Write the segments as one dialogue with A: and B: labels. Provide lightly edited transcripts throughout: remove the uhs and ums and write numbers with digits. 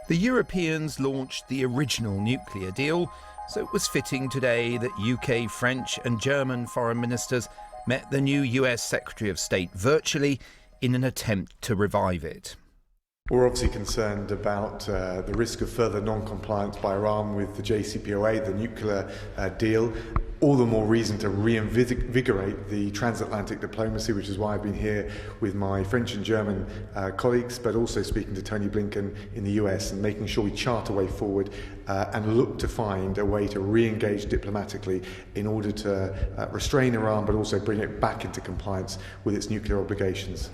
A: The Europeans launched the original nuclear deal, so it was fitting today that UK, French and German foreign ministers met the new US Secretary of State virtually in an attempt to revive it.
B: We're obviously concerned about the risk of further non-compliance by Iran with the JCPOA, the nuclear deal. All the more reason to reinvigorate the transatlantic diplomacy, which is why I've been here with my French and German colleagues, but also speaking to Tony Blinken in the US and making sure we chart a way forward and look to find a way to re-engage diplomatically in order to restrain Iran, but also bring it back into compliance with its nuclear obligations.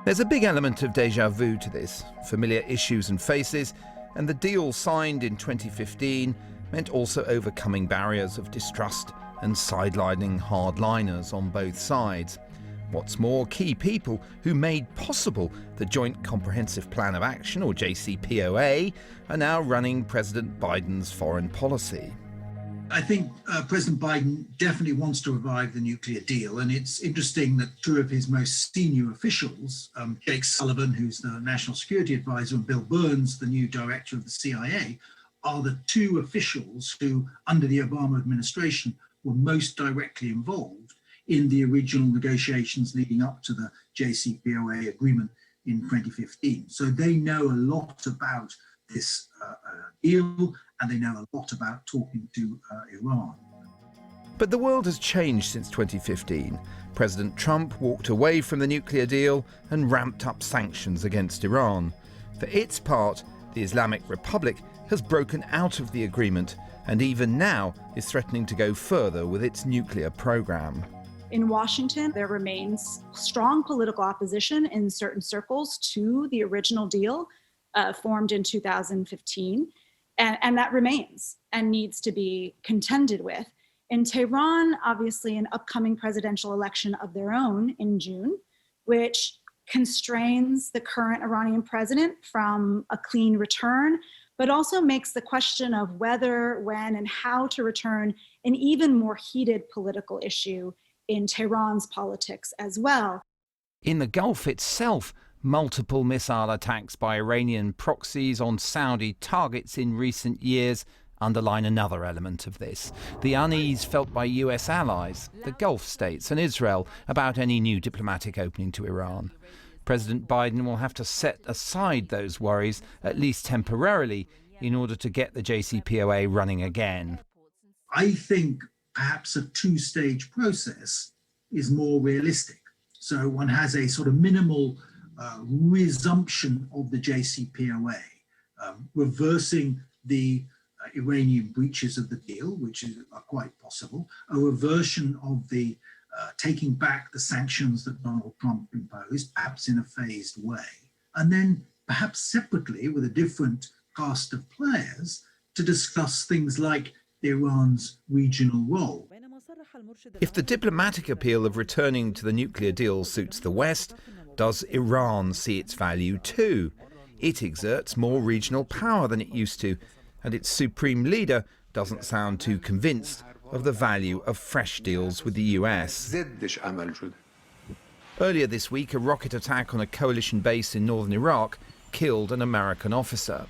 A: There's a big element of déjà vu to this, familiar issues and faces, and the deal signed in 2015 meant also overcoming barriers of distrust and sidelining hardliners on both sides. What's more, key people who made possible the Joint Comprehensive Plan of Action, or JCPOA, are now running President Biden's foreign policy.
C: I think President Biden definitely wants to revive the nuclear deal, and it's interesting that two of his most senior officials, Jake Sullivan, who's the National Security Advisor, and Bill Burns, the new director of the CIA, are the two officials who, under the Obama administration, were most directly involved in the original negotiations leading up to the JCPOA agreement in 2015. So they know a lot about this deal, and they know a lot about talking to Iran.
A: But the world has changed since 2015. President Trump walked away from the nuclear deal and ramped up sanctions against Iran. For its part, the Islamic Republic has broken out of the agreement and even now is threatening to go further with its nuclear program.
D: In Washington, there remains strong political opposition in certain circles to the original deal formed in 2015. And that remains and needs to be contended with. In Tehran, obviously, an upcoming presidential election of their own in June, which constrains the current Iranian president from a clean return, but also makes the question of whether, when, and how to return an even more heated political issue in Tehran's politics as well.
A: In the Gulf itself, multiple missile attacks by Iranian proxies on Saudi targets in recent years underline another element of this. The unease felt by US allies, the Gulf states and Israel, about any new diplomatic opening to Iran. President Biden will have to set aside those worries, at least temporarily, in order to get the JCPOA running again.
C: I think perhaps a two-stage process is more realistic. So one has a sort of minimal resumption of the JCPOA, reversing the Iranian breaches of the deal, which are quite possible, a reversion of the taking back the sanctions that Donald Trump imposed, perhaps in a phased way, and then perhaps separately with a different cast of players to discuss things like Iran's regional role.
A: If the diplomatic appeal of returning to the nuclear deal suits the West, does Iran see its value too? It exerts more regional power than it used to, and its supreme leader doesn't sound too convinced of the value of fresh deals with the US. Earlier this week, a rocket attack on a coalition base in northern Iraq killed an American officer.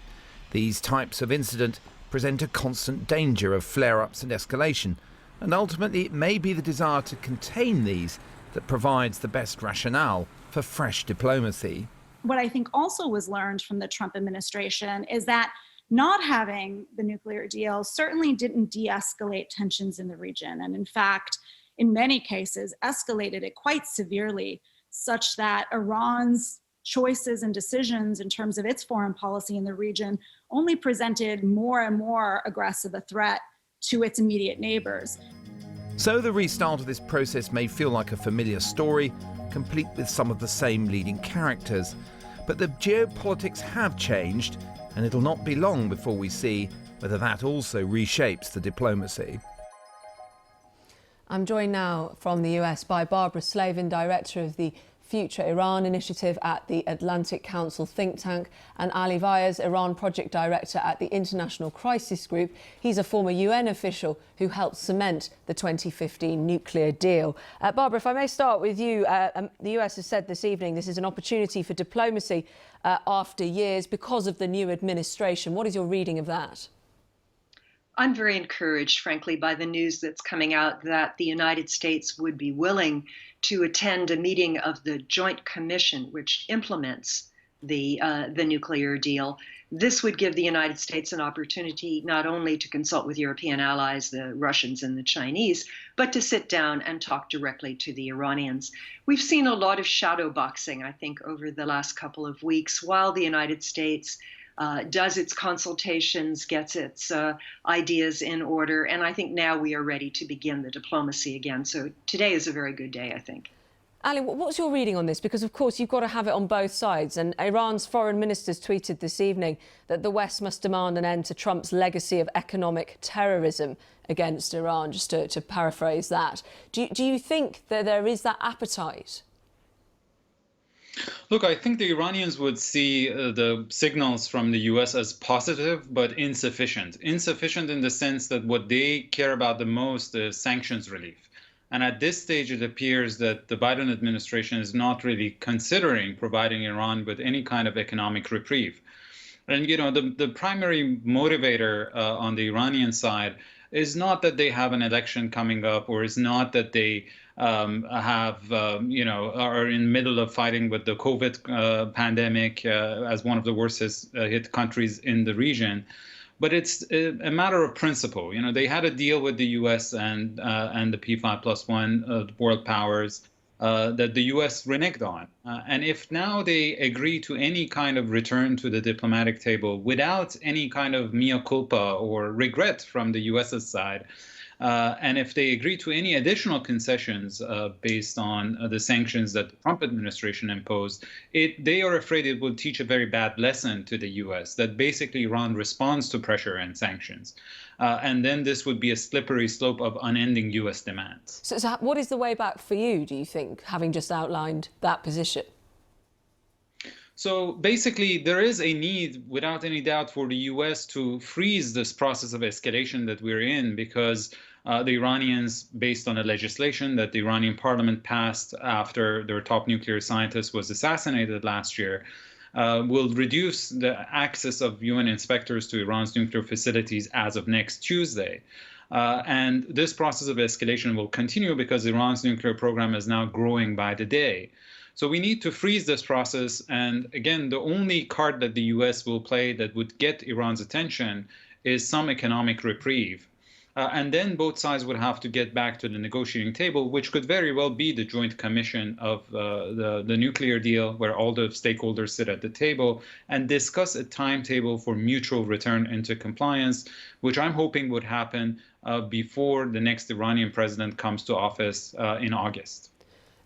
A: These types of incident present a constant danger of flare-ups and escalation, and ultimately it may be the desire to contain these that provides the best rationale for fresh diplomacy.
D: What I think also was learned from the Trump administration is that not having the nuclear deal certainly didn't de-escalate tensions in the region, and in fact, in many cases, escalated it quite severely, such that Iran's choices and decisions in terms of its foreign policy in the region only presented more and more aggressive a threat to its immediate neighbors.
A: So the restart of this process may feel like a familiar story, complete with some of the same leading characters. But the geopolitics have changed, and it'll not be long before we see whether that also reshapes the diplomacy.
E: I'm joined now from the US by Barbara Slavin, director of the Future Iran initiative at the Atlantic Council think tank, and Ali Vyas, Iran project director at the International Crisis Group. He's a former UN official who helped cement the 2015 nuclear deal. Barbara, if I may start with you, the US has said this evening this is an opportunity for diplomacy after years because of the new administration. What is your reading of that?
F: I'm very encouraged, frankly, by the news that's coming out that the United States would be willing to attend a meeting of the Joint Commission, which implements the nuclear deal. This would give the United States an opportunity not only to consult with European allies, the Russians and the Chinese, but to sit down and talk directly to the Iranians. We've seen a lot of shadow boxing, I think, over the last couple of weeks, while the United States does its consultations, gets its ideas in order, and I think now we are ready to begin the diplomacy again. So today is a very good day, I think.
E: Ali, what's your reading on this? Because, of course, you've got to have it on both sides. And Iran's foreign ministers tweeted this evening that the West must demand an end to Trump's legacy of economic terrorism against Iran, just to paraphrase that. Do you think that there is that appetite?
G: Look, I think the Iranians would see the signals from the US as positive, but insufficient. Insufficient in the sense that what they care about the most is sanctions relief. And at this stage, it appears that the Biden administration is not really considering providing Iran with any kind of economic reprieve. And, you know, the primary motivator on the Iranian side is not that they have an election coming up, or is not that they are in the middle of fighting with the COVID pandemic as one of the worst hit countries in the region. But it's a matter of principle. You know, they had a deal with the U.S. and the P5+1 world powers that the U.S. reneged on. And if now they agree to any kind of return to the diplomatic table without any kind of mea culpa or regret from the U.S.'s side, and if they agree to any additional concessions based on the sanctions that the Trump administration imposed, they are afraid it will teach a very bad lesson to the U.S., that basically Iran responds to pressure and sanctions. And then this would be a slippery slope of unending U.S. demands.
E: So what is the way back for you, do you think, having just outlined that position?
G: So basically, there is a need, without any doubt, for the U.S. to freeze this process of escalation that we're in, because the Iranians, based on a legislation that the Iranian parliament passed after their top nuclear scientist was assassinated last year, will reduce the access of UN inspectors to Iran's nuclear facilities as of next Tuesday. And this process of escalation will continue because Iran's nuclear program is now growing by the day. So we need to freeze this process. And again, the only card that the U.S. will play that would get Iran's attention is some economic reprieve. And then both sides would have to get back to the negotiating table, which could very well be the joint commission of the nuclear deal, where all the stakeholders sit at the table and discuss a timetable for mutual return into compliance, which I'm hoping would happen before the next Iranian president comes to office in August.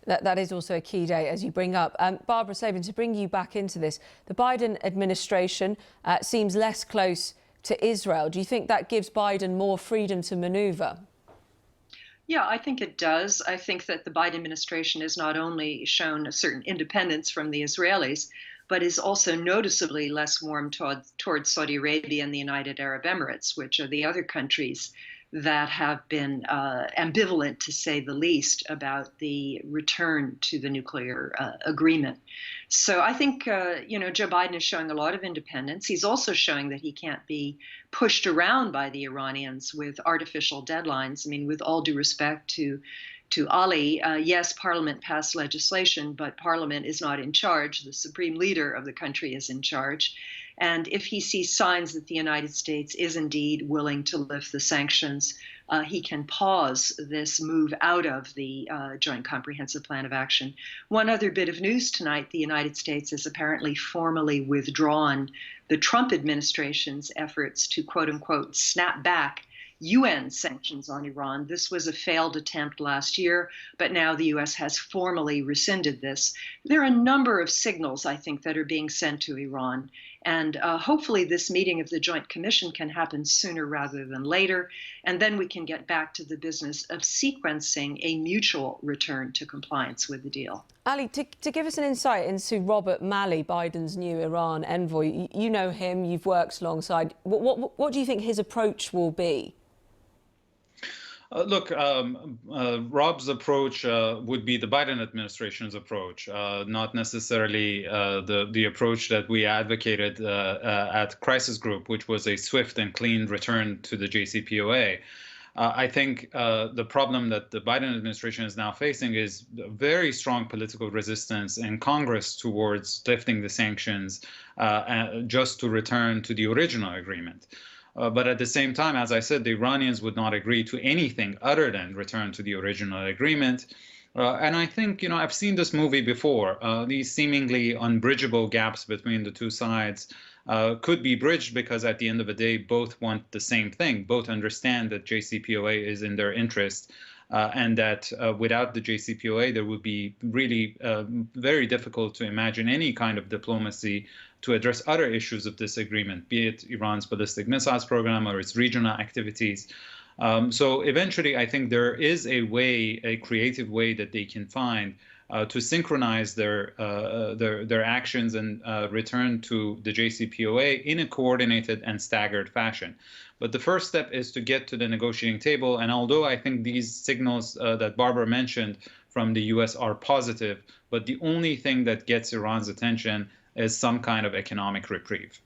E: That is also a key day, as you bring up. Barbara Sabin, to bring you back into this, the Biden administration seems less close to Israel. Do you think that gives Biden more freedom to maneuver?
F: Yeah, I think it does. I think that the Biden administration has not only shown a certain independence from the Israelis, but is also noticeably less warm towards Saudi Arabia and the United Arab Emirates, which are the other countries that have been ambivalent, to say the least, about the return to the nuclear agreement. So I think, Joe Biden is showing a lot of independence. He's also showing that he can't be pushed around by the Iranians with artificial deadlines. I mean, with all due respect to Ali, yes, Parliament passed legislation, but Parliament is not in charge. The supreme leader of the country is in charge. And if he sees signs that the United States is indeed willing to lift the sanctions, he can pause this move out of the Joint Comprehensive Plan of Action. One other bit of news tonight: the United States has apparently formally withdrawn the Trump administration's efforts to, quote unquote, snap back UN sanctions on Iran. This was a failed attempt last year, but now the U.S. has formally rescinded this. There are a number of signals, I think, that are being sent to Iran. And hopefully this meeting of the Joint Commission can happen sooner rather than later. And then we can get back to the business of sequencing a mutual return to compliance with the deal.
E: Ali, to give us an insight into Robert Malley, Biden's new Iran envoy, you know him, you've worked alongside. What do you think his approach will be?
G: Look, Rob's approach would be the Biden administration's approach, not necessarily the approach that we advocated at Crisis Group, which was a swift and clean return to the JCPOA. I think the problem that the Biden administration is now facing is very strong political resistance in Congress towards lifting the sanctions just to return to the original agreement. But at the same time, as I said, the Iranians would not agree to anything other than return to the original agreement. And I think, I've seen this movie before. These seemingly unbridgeable gaps between the two sides could be bridged because at the end of the day, both want the same thing. Both understand that JCPOA is in their interest and that without the JCPOA, there would be really very difficult to imagine any kind of diplomacy to address other issues of this agreement, be it Iran's ballistic missiles program or its regional activities. So eventually, I think there is a way, a creative way that they can find to synchronize their actions and return to the JCPOA in a coordinated and staggered fashion. But the first step is to get to the negotiating table. And although I think these signals that Barbara mentioned from the US are positive, but the only thing that gets Iran's attention is some kind of economic reprieve.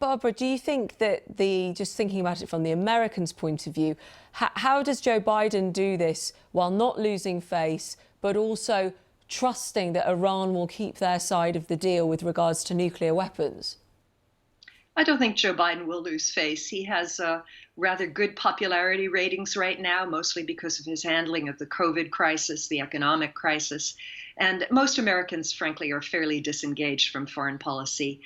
E: Barbara, do you think that just thinking about it from the Americans' point of view, how does Joe Biden do this while not losing face, but also trusting that Iran will keep their side of the deal with regards to nuclear weapons?
F: I don't think Joe Biden will lose face. He has rather good popularity ratings right now, mostly because of his handling of the COVID crisis, the economic crisis. And most Americans, frankly, are fairly disengaged from foreign policy.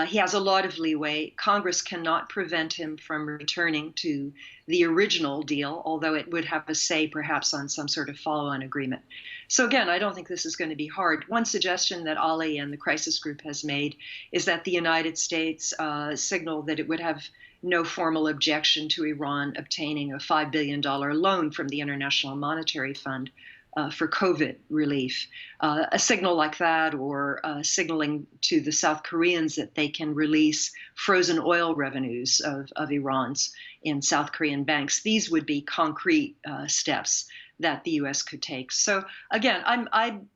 F: He has a lot of leeway. Congress cannot prevent him from returning to the original deal, although it would have a say perhaps on some sort of follow-on agreement. So again, I don't think this is going to be hard. One suggestion that Ali and the Crisis Group has made is that the United States signal that it would have no formal objection to Iran obtaining a $5 billion loan from the International Monetary Fund for COVID relief. A signal like that, or signaling to the South Koreans that they can release frozen oil revenues of Iran's in South Korean banks. These would be concrete steps that the U.S. could take. So again,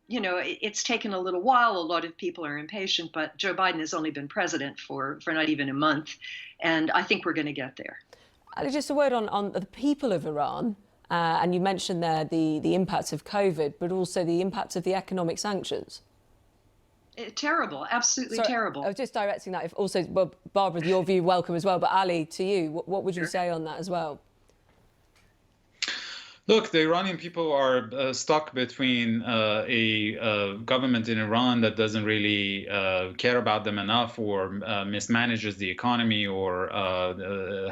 F: it's taken a little while. A lot of people are impatient, but Joe Biden has only been president for not even a month, and I think we're going to get there.
E: Just a word on the people of Iran. And you mentioned there the impacts of COVID, but also the impacts of the economic sanctions.
F: Terrible, absolutely terrible.
E: I was just directing that. If also, well, Barbara, your view welcome as well, but Ali, to you, what would you say on that as well?
G: Look, the Iranian people are stuck between a government in Iran that doesn't really care about them enough, or mismanages the economy, or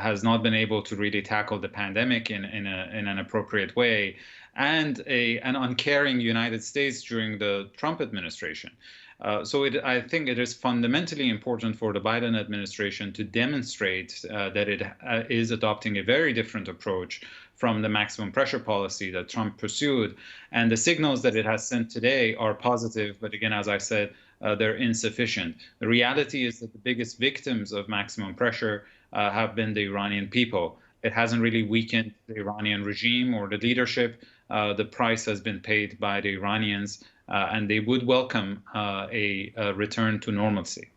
G: has not been able to really tackle the pandemic in an appropriate way, and an uncaring United States during the Trump administration. So I think it is fundamentally important for the Biden administration to demonstrate that it is adopting a very different approach from the maximum pressure policy that Trump pursued. And the signals that it has sent today are positive, but again, as I said, they're insufficient. The reality is that the biggest victims of maximum pressure have been the Iranian people. It hasn't really weakened the Iranian regime or the leadership. The price has been paid by the Iranians, and they would welcome a return to normalcy.